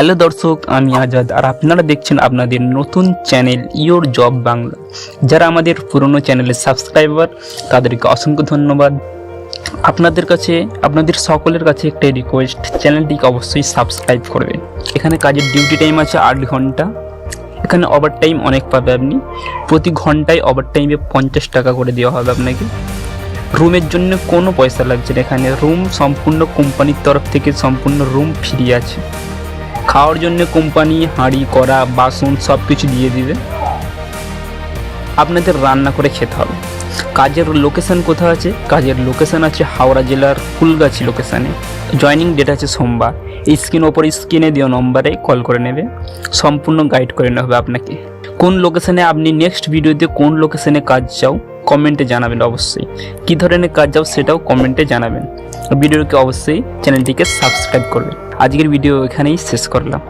Hello দর্শক, আমি আজাদ আর আপনারা দেখছেন আপনাদের নতুন চ্যানেল ইয়োর জব বাংলা। যারা আমাদের পুরনো চ্যানেলের সাবস্ক্রাইবার তাদেরকে অসংখ্য ধন্যবাদ। আপনাদের সকলের কাছে একটাই রিকোয়েস্ট, চ্যানেলটিকে অবশ্যই সাবস্ক্রাইব করবেন। এখানে কাজের ডিউটি টাইম আছে 8 ঘন্টা। এখানে ওভার টাইম অনেক পাবে আপনি, প্রতি ঘন্টায় ওভার টাইমে 50 টাকা করে দেওয়া হবে আপনাকে। রুমের জন্য কোনো পয়সা লাগছে না, এখানে রুম সম্পূর্ণ কোম্পানির তরফ থেকে সম্পূর্ণ রুম ফ্রি আছে। খাওয়ার জন্য কোম্পানি হাঁড়ি কড়া বাসন সব কিছু দিয়ে দিবে, আপনাদের রান্না করে খেতে হবে। কাজের লোকেশান কোথায় আছে? কাজের লোকেশান আছে হাওড়া জেলার ফুলগাছি লোকেশানে। জয়নিং ডেট আছে সোমবার। এই স্ক্রিনে দেওয়া নম্বরে কল করে নেবে, সম্পূর্ণ গাইড করে নেওয়া হবে আপনাকে। কোন লোকেশানে আপনি নেক্সট ভিডিওতে কোন লোকেশানে কাজ চাও কমেন্টে জানাবেন। অবশ্যই কী ধরনের কাজ চাও সেটাও কমেন্টে জানাবেন। ভিডিওকে অবশ্যই চ্যানেলটিকে সাবস্ক্রাইব করবেন। আজকের ভিডিও এখানেই শেষ করলাম।